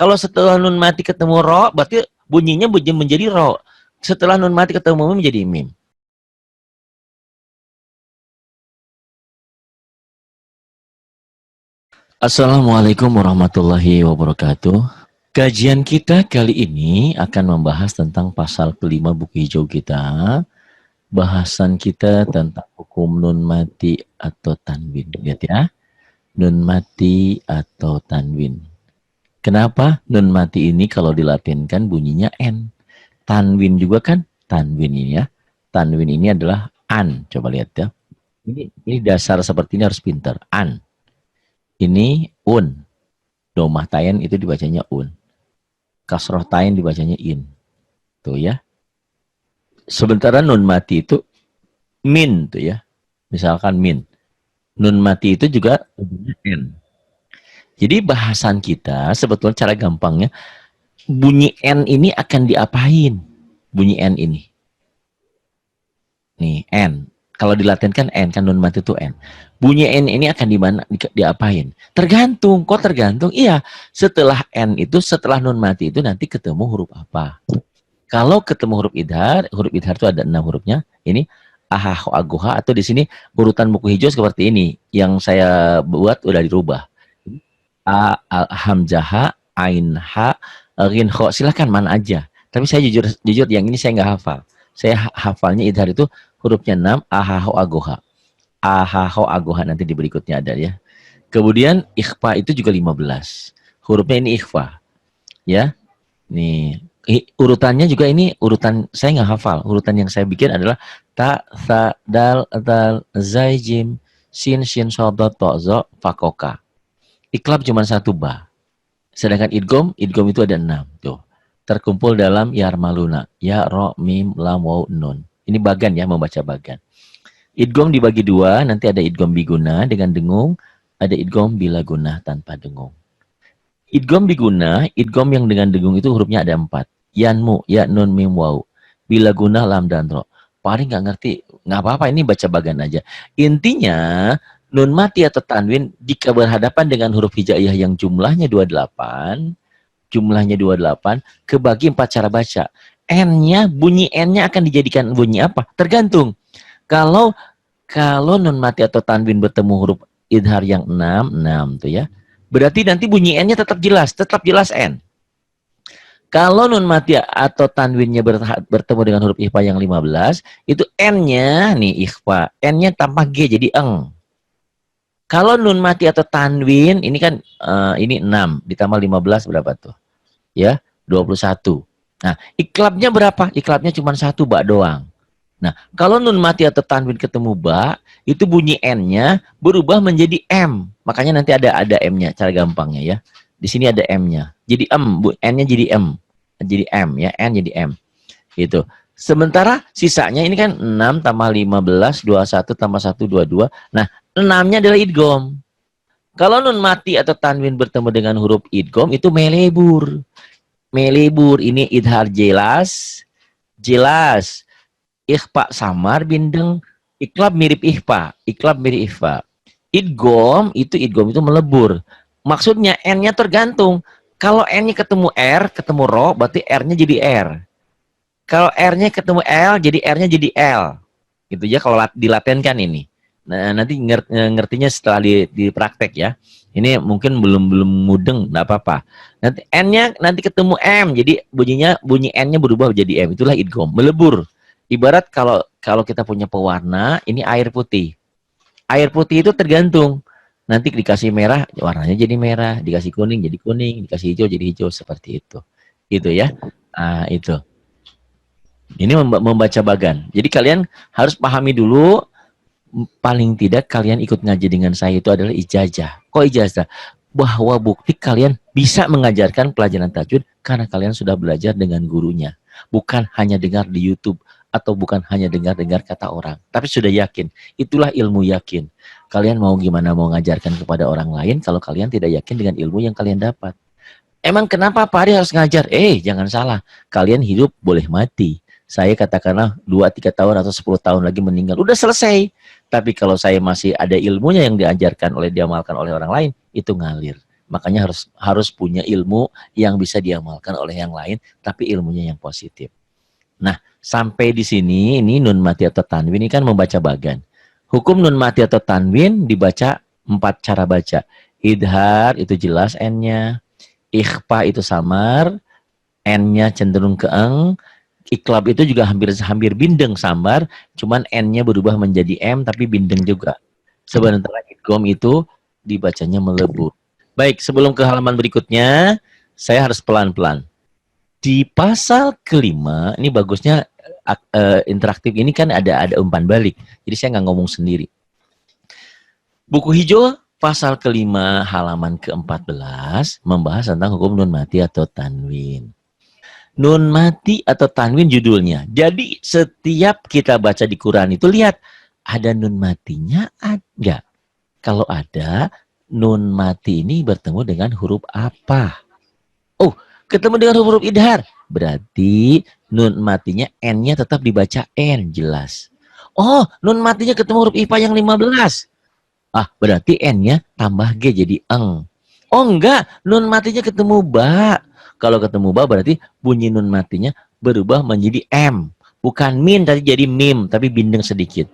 Kalau setelah nun mati ketemu ro, berarti bunyinya menjadi ro. Setelah nun mati ketemu mim menjadi mim. Assalamualaikum warahmatullahi wabarakatuh. Kajian kita kali ini akan membahas tentang pasal kelima buku hijau kita. Bahasan kita tentang hukum nun mati atau tanwin. Lihat ya, nun mati atau tanwin. Kenapa nun mati ini kalau dilatinkan bunyinya N? Tanwin juga kan tanwin ini ya. Tanwin ini adalah an. Coba lihat ya. Ini dasar seperti ini harus pintar. An. Ini un. Domah tayen itu dibacanya un. Kasroh tayen dibacanya in. Tuh ya. Sementara nun mati itu min tuh ya. Misalkan min. Nun mati itu juga n. Jadi bahasan kita sebetulnya cara gampangnya bunyi n ini akan diapain? Bunyi n ini. Nih, n. Kalau dilatinkan n, kan nun mati itu n. Bunyi n ini akan diapain? Tergantung. Kok tergantung? Iya, setelah n itu, setelah nun mati itu nanti ketemu huruf apa? Kalau ketemu huruf idhar itu ada 6 hurufnya. Ini aha, agoha, atau di sini urutan buku hijau seperti ini. Yang saya buat udah dirubah. A, hamzah, ain, ha, rin, kho. Silahkan mana aja. Tapi saya jujur yang ini saya nggak hafal. Saya hafalnya idhar itu hurufnya 6, ahaho agoha. Ahaho agoha nanti di berikutnya ada ya. Kemudian ikhfa itu juga 15. Hurufnya ini ikhfa. Ya. Nih, urutannya juga ini urutan saya nggak hafal. Urutan yang saya bikin adalah ta, tha, dal, zai, jim, sin, shin, sodot, to, zo, fakoka. Iklab cuma 1 ba. Sedangkan idgom itu ada 6. Tuh. Terkumpul dalam yarmaluna. Ya, ro, mim, lam, waw, nun. Ini bagan ya, membaca bagan. Idgom dibagi 2, nanti ada idgom biguna dengan dengung, ada idgom bila guna tanpa dengung. Idgom biguna, idgom yang dengan dengung itu hurufnya ada 4. Yanmu, ya, nun, mim, waw. Bila guna, lam, dan ro. Paling nggak ngerti, nggak apa-apa, ini baca bagan aja. Intinya, nun mati atau tanwin jika berhadapan dengan huruf hijaiyah yang jumlahnya 28, kebagi 4 cara baca. N-nya, bunyi N-nya akan dijadikan bunyi apa? Tergantung. Kalau nun mati atau tanwin bertemu huruf idhar yang 6 tuh ya. Berarti nanti bunyi N-nya tetap jelas N. Kalau nun mati atau tanwinnya bertemu dengan huruf ikhfa yang 15, itu N-nya nih ikhfa, N-nya tanpa G jadi eng. Kalau nun mati atau tanwin, ini kan ini 6 ditambah 15 berapa tuh? Ya, 21. Nah, iklabnya berapa? Iklabnya cuma 1 ba doang. Nah, kalau nun mati atau tanwin ketemu ba, itu bunyi N-nya berubah menjadi M. Makanya nanti ada M-nya, cara gampangnya ya. Di sini ada M-nya. Jadi N-nya jadi M. Jadi M ya, N jadi M. Gitu. Sementara sisanya ini kan 6 tambah 15, 21 tambah 1, 22. Nah, 6-nya adalah idgom. Kalau nun mati atau tanwin bertemu dengan huruf idgom, itu melebur. Melebur ini idhar jelas, ikhfa samar bindeng, iklab mirip ikhfa, idgom itu melebur. Maksudnya N-nya tergantung. Kalau N-nya ketemu R, ketemu ro, berarti R-nya jadi R. Kalau R-nya ketemu L, jadi R-nya jadi L. Gitu ya kalau dilatenkan ini. Nah, nanti ngertinya setelah dipraktek ya. Ini mungkin belum mudeng, enggak apa-apa. Nanti N-nya nanti ketemu M, jadi bunyi N-nya berubah menjadi M. Itulah idgham, melebur. Ibarat kalau kita punya pewarna, ini air putih. Air putih itu tergantung. Nanti dikasih merah, warnanya jadi merah, dikasih kuning jadi kuning, dikasih hijau jadi hijau, seperti itu. Itu ya. Nah, itu. Ini membaca bagan. Jadi kalian harus pahami dulu, paling tidak kalian ikut ngaji dengan saya itu adalah ijazah. Kok ijazah? Bahwa bukti kalian bisa mengajarkan pelajaran tajwid karena kalian sudah belajar dengan gurunya. Bukan hanya dengar di YouTube atau bukan hanya dengar-dengar kata orang. Tapi sudah yakin. Itulah ilmu yakin. Kalian mau gimana mau mengajarkan kepada orang lain kalau kalian tidak yakin dengan ilmu yang kalian dapat. Emang kenapa Pak Ari harus ngajar? Jangan salah. Kalian hidup boleh mati. Saya katakanlah 2-3 tahun atau 10 tahun lagi meninggal. Udah selesai. Tapi kalau saya masih ada ilmunya yang diajarkan diamalkan oleh orang lain, itu ngalir. Makanya harus punya ilmu yang bisa diamalkan oleh yang lain, tapi ilmunya yang positif. Nah, sampai di sini ini nun mati atau tanwin ini kan membaca bagan. Hukum nun mati atau tanwin dibaca 4 cara baca. Idhar itu jelas n-nya, ikhfa itu samar, n-nya cenderung ke eng, iklab itu juga hampir bindeng samar, cuman n-nya berubah menjadi m tapi bindeng juga. Sebenarnya idgham itu dibacanya melebur. Baik, sebelum ke halaman berikutnya, saya harus pelan-pelan. Di pasal kelima, ini bagusnya interaktif ini kan ada umpan balik. Jadi saya nggak ngomong sendiri. Buku hijau pasal kelima halaman ke-14 membahas tentang hukum nun mati atau tanwin. Nun mati atau tanwin judulnya. Jadi setiap kita baca di Quran itu lihat ada nun matinya ada. Kalau ada, nun mati ini bertemu dengan huruf apa? Oh, ketemu dengan huruf idhar. Berarti nun matinya n-nya tetap dibaca n, jelas. Oh, nun matinya ketemu huruf IPA yang 15. Ah, berarti n-nya tambah g jadi eng. Oh enggak, nun matinya ketemu ba. Kalau ketemu ba berarti bunyi nun matinya berubah menjadi m. Bukan min tadi jadi mim, tapi bindeng sedikit.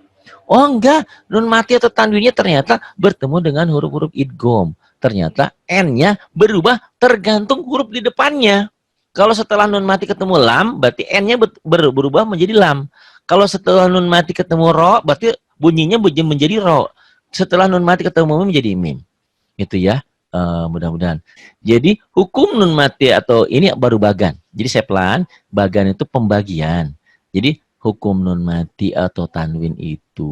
Oh enggak, nun mati atau tanwinnya ternyata bertemu dengan huruf-huruf idgham. Ternyata n-nya berubah tergantung huruf di depannya. Kalau setelah nun mati ketemu lam, berarti n-nya berubah menjadi lam. Kalau setelah nun mati ketemu ro, berarti bunyinya menjadi ro. Setelah nun mati ketemu mim menjadi mim. Itu ya, mudah-mudahan. Jadi hukum nun mati atau ini baru bagan. Jadi saya pelan, bagan itu pembagian. Jadi hukum nun mati atau tanwin itu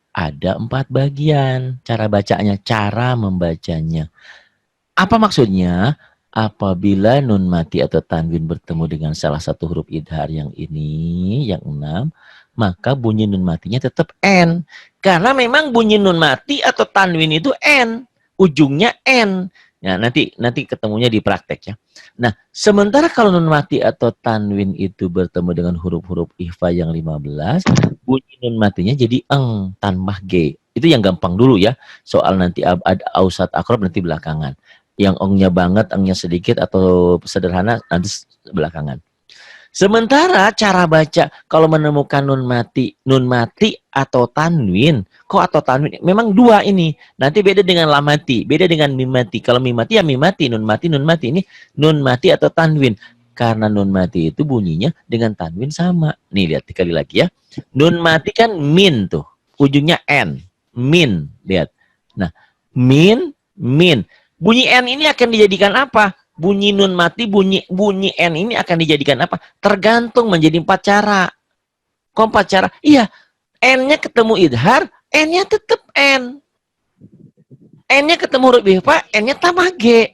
ada 4 bagian. Cara bacanya, cara membacanya. Apa maksudnya? Apabila nun mati atau tanwin bertemu dengan salah satu huruf idhar yang ini, yang 6, maka bunyi nun matinya tetap n. Karena memang bunyi nun mati atau tanwin itu n, ujungnya n. Nah, nanti ketemunya di praktek ya. Nah, sementara kalau nun mati atau tanwin itu bertemu dengan huruf-huruf ikhfa yang 15, bunyi nun matinya jadi eng tanpa g. Itu yang gampang dulu ya. Soal nanti ada ausat akrob nanti belakangan. Yang ongnya banget, engnya sedikit atau sederhana nanti belakangan. Sementara cara baca kalau menemukan nun mati atau tanwin, kok atau tanwin? Memang 2 ini. Nanti beda dengan lam mati, beda dengan mim mati. Kalau mim mati ya mim mati, nun mati. Ini nun mati atau tanwin. Karena nun mati itu bunyinya dengan tanwin sama. Nih lihat sekali lagi ya. Nun mati kan min tuh, ujungnya n, min. Lihat. Nah, min. Bunyi n ini akan dijadikan apa? Bunyi nun mati, bunyi n ini akan dijadikan apa? Tergantung menjadi 4 cara. Kok 4 cara? Iya, n-nya ketemu idhar, n-nya tetap n. N-nya ketemu huruf ikhfa, n-nya tambah g.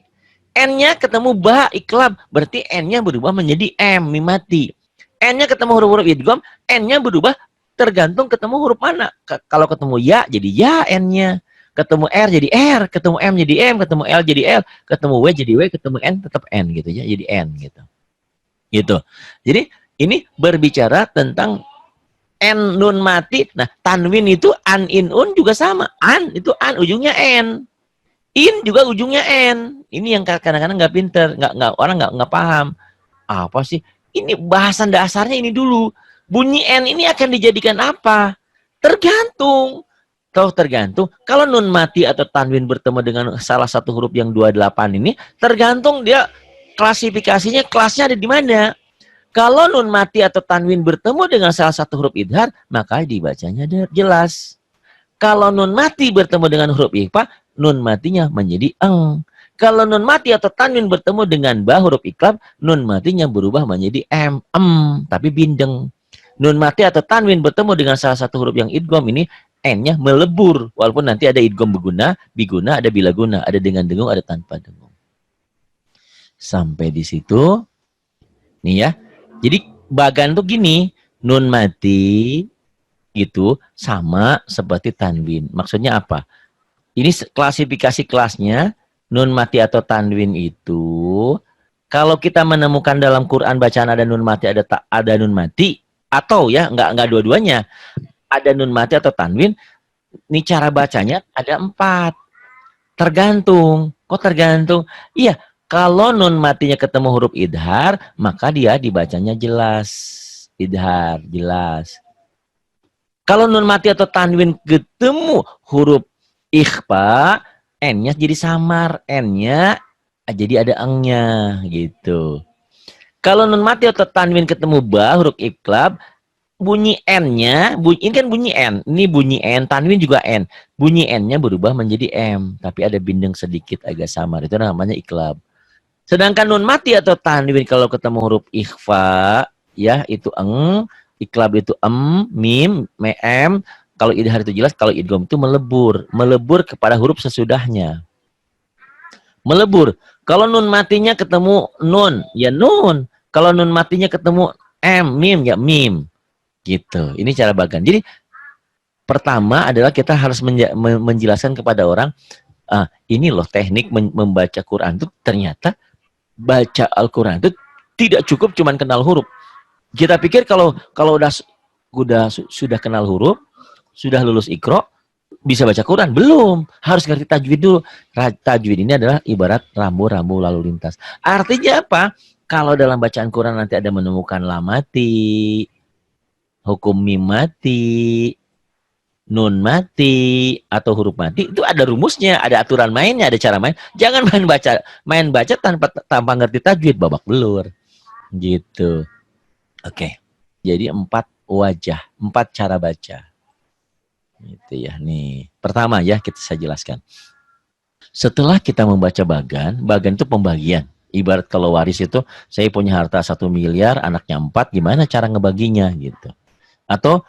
N-nya ketemu ba, iklab, berarti n-nya berubah menjadi m, mim mati. N-nya ketemu huruf idgham, n-nya berubah tergantung ketemu huruf mana. Kalau ketemu ya, jadi ya n-nya. Ketemu R jadi R, ketemu M jadi M, ketemu L jadi L, ketemu W jadi W, ketemu N tetap N gitu ya, jadi N gitu. Gitu. Jadi ini berbicara tentang N nun mati. Nah, tanwin itu an in un juga sama. An itu an ujungnya N. In juga ujungnya N. Ini yang kadang-kadang nggak pinter, orang nggak paham. Apa sih? Ini bahasan dasarnya ini dulu. Bunyi N ini akan dijadikan apa? Tergantung. Tergantung. Kalau nun mati atau tanwin bertemu dengan salah satu huruf yang 28 ini, tergantung dia klasifikasinya, kelasnya ada di mana. Kalau nun mati atau tanwin bertemu dengan salah satu huruf idhar, maka dibacanya jelas. Kalau nun mati bertemu dengan huruf ikhfa, nun matinya menjadi eng. Kalau nun mati atau tanwin bertemu dengan ba huruf iklab, nun matinya berubah menjadi tapi bindeng. Nun mati atau tanwin bertemu dengan salah satu huruf yang idgham ini, n-nya melebur. Walaupun nanti ada idgham berguna, biguna, ada bilaguna, ada dengan dengung, ada tanpa dengung. Sampai di situ. Nih ya. Jadi bagan tuh gini, nun mati itu sama seperti tanwin. Maksudnya apa? Ini klasifikasi kelasnya, nun mati atau tanwin itu, kalau kita menemukan dalam Quran bacaan ada nun mati, ada nun mati, atau ya nggak dua-duanya, ada nun mati atau tanwin, ini cara bacanya ada 4. Tergantung. Kok tergantung? Iya, kalau nun matinya ketemu huruf idhar, maka dia dibacanya jelas. Idhar, jelas. Kalau nun mati atau tanwin ketemu huruf ikhfa, N-nya jadi samar. N-nya jadi ada engnya gitu. Kalau nun mati atau tanwin ketemu ba, huruf iklab, bunyi N-nya, ini kan bunyi N, ini bunyi N, tanwin juga N. Bunyi N-nya berubah menjadi M, tapi ada bindeng sedikit agak samar. Itu namanya iklab. Sedangkan nun mati atau tanwin kalau ketemu huruf ikhfa, ya itu eng, iklab itu mim, em. Kalau idhar itu jelas, kalau idgham itu melebur, melebur kepada huruf sesudahnya. Melebur. Kalau nun matinya ketemu nun, ya nun. Kalau nun matinya ketemu mim, ya mim. Gitu. Ini cara bagan. Jadi pertama adalah kita harus menjelaskan kepada orang, ini loh teknik membaca Quran itu ternyata baca Al-Quran itu tidak cukup cuman kenal huruf. Kita pikir kalau sudah kenal huruf, sudah lulus Iqra, bisa baca Quran. Belum. Harus ngerti tajwid dulu. Tajwid ini adalah ibarat rambu-rambu lalu lintas. Artinya apa? Kalau dalam bacaan Quran nanti ada menemukan lamati, hukum mim mati, nun mati, atau huruf mati, itu ada rumusnya, ada aturan mainnya, ada cara main. Jangan main baca tanpa ngerti tajwid, babak belur. Gitu. Oke. Jadi 4 wajah, 4 cara baca. Gitu ya. Nih, pertama ya saya jelaskan. Setelah kita membaca bagan itu pembagian. Ibarat kalau waris itu, saya punya harta 1 miliar, anaknya 4, gimana cara ngebaginya gitu. Atau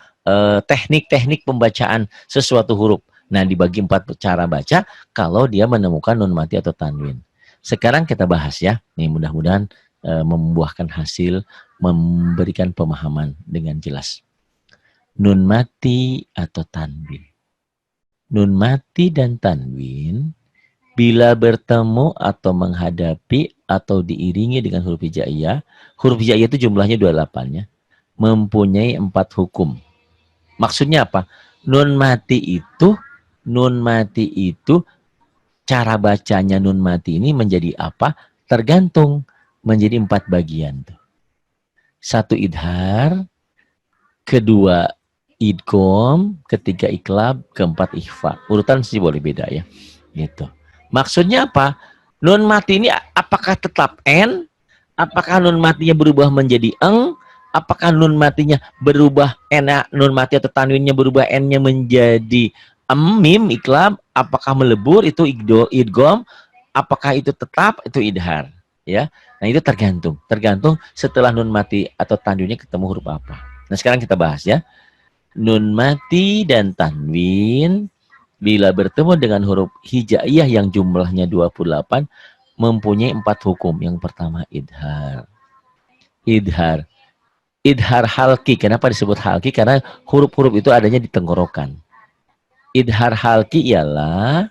teknik-teknik pembacaan sesuatu huruf. Nah, dibagi 4 cara baca kalau dia menemukan nun mati atau tanwin. Sekarang kita bahas ya. Nih, mudah-mudahan membuahkan hasil, memberikan pemahaman dengan jelas. Nun mati atau tanwin. Nun mati dan tanwin bila bertemu atau menghadapi atau diiringi dengan huruf hijaiyah. Huruf hijaiyah itu jumlahnya 28 ya. Mempunyai 4 hukum. Maksudnya apa? Nun mati itu cara bacanya nun mati ini menjadi apa? Tergantung menjadi 4 bagian. 1 idhar, kedua idgham, ketiga iklab, keempat ikhfa. Urutan sih boleh beda ya. Gitu. Maksudnya apa? Nun mati ini apakah tetap N? Apakah nun matinya berubah menjadi eng? Apakah nun matinya berubah nun mati atau tanwinnya berubah N-nya menjadi mim, iklab? Apakah melebur itu idgham? Apakah itu tetap itu idhar? Ya. Nah, itu tergantung setelah nun mati atau tanwinnya ketemu huruf apa. Nah, sekarang kita bahas ya. Nun mati dan tanwin bila bertemu dengan huruf hijaiyah yang jumlahnya 28 mempunyai 4 hukum. Yang pertama idhar. Idhar halki. Kenapa disebut halki? Karena huruf-huruf itu adanya di tenggorokan. Idhar halki ialah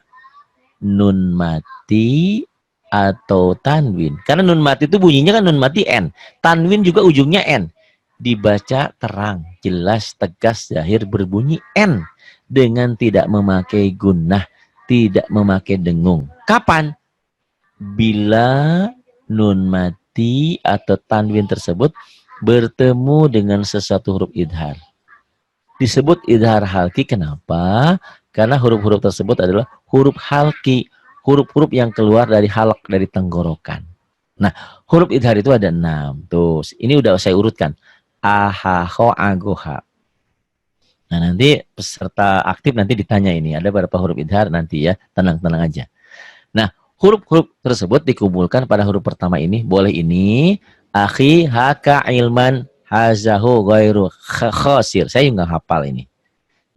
nun mati atau tanwin. Karena nun mati itu bunyinya kan nun mati N. Tanwin juga ujungnya N. Dibaca terang, jelas, tegas, zahir, berbunyi N. Dengan tidak memakai gunnah, tidak memakai dengung. Kapan? Bila nun mati atau tanwin tersebut bertemu dengan sesuatu huruf idhar. Disebut idhar halki, kenapa? Karena huruf-huruf tersebut adalah huruf halki, huruf-huruf yang keluar dari halak, dari tenggorokan. Nah, huruf idhar itu ada 6. Tuh, ini udah saya urutkan. A, H, Ho, A, Go, H. Nah, nanti peserta aktif nanti ditanya ini, ada berapa huruf idhar nanti ya, tenang-tenang aja. Nah, huruf-huruf tersebut dikumpulkan pada huruf pertama ini, boleh ini, akhi, haka, ilman, hazahu, ghairu, khasir. Saya nggak hafal ini.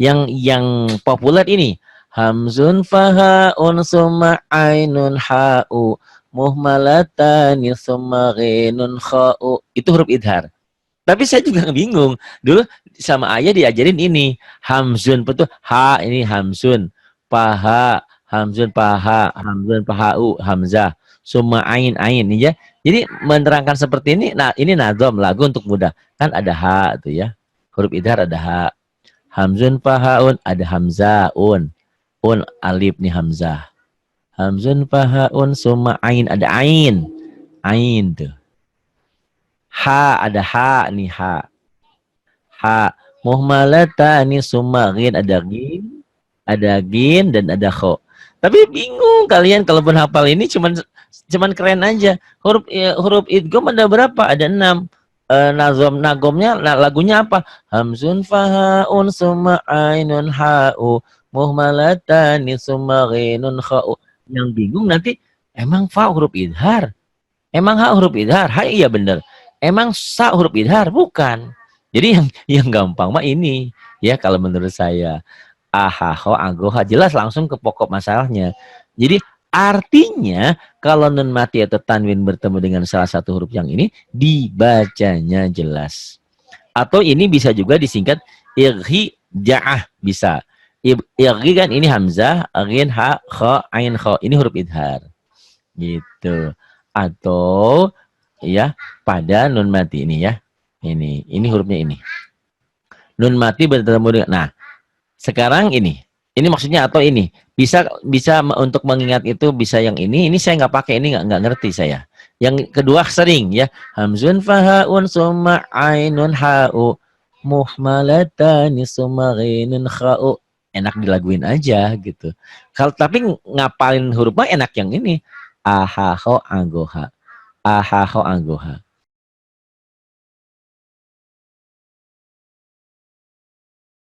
Yang populer ini, hamzun, fahaun, summa, ainun, ha'u, muhmalatani, summa, ghinun, kha'u. Itu huruf idhar. Tapi saya juga bingung. Dulu sama ayah diajarin ini. Hamzun, betul. Ha, ini hamzun. Paha, hamzun, paha. Hamzun, pahau, hamzah. Summa ain, ain. Ya. Jadi menerangkan seperti ini. Nah, ini nadom, lagu untuk mudah. Kan ada ha tuh ya. Huruf idhar ada ha. Hamzun, pahaun, ada hamzah, un. Un, alif nih hamzah. Hamzun fahaun summa ain, ada ain. Ain tuh. Ha, ada ha nih, ha. Ha. Muhmalatani summa ghin, ada ghin. Ada ghin dan ada kho. Tapi bingung kalian kalau pun hafal ini cuman keren aja. Huruf idgham ada berapa? Ada 6. Nagomnya lagunya apa? Hamzun fahaun summa ainun ha'u muhmalatani summa ghinun kha'u. Yang bingung nanti emang fa huruf idhar? Emang ha huruf idhar? Ha, iya bener. Emang sa huruf idhar? Bukan. Jadi yang gampang mah ini ya kalau menurut saya. Ahaho, agoha, jelas langsung ke pokok masalahnya. Jadi artinya kalau nun mati atau tanwin bertemu dengan salah satu huruf yang ini, dibacanya jelas. Atau ini bisa juga disingkat irhi ja'ah, bisa. Irhi kan ini hamzah, ghin, ha, kho, ain, kho. Ini huruf idhar. Gitu. Atau ya pada nun mati ini ya. Ini hurufnya ini. Nun mati bertemu dengan, nah sekarang ini maksudnya atau ini bisa untuk mengingat itu bisa yang ini saya nggak pakai, ini nggak ngerti saya. Yang kedua sering ya, hamzun fahaun summa ainun ha'u muhmalatani summa ghinun kha'u, enak dilaguin aja gitu. Kalau tapi ngapalin huruf mah enak yang ini, ahaho agoha, ahaho agoha.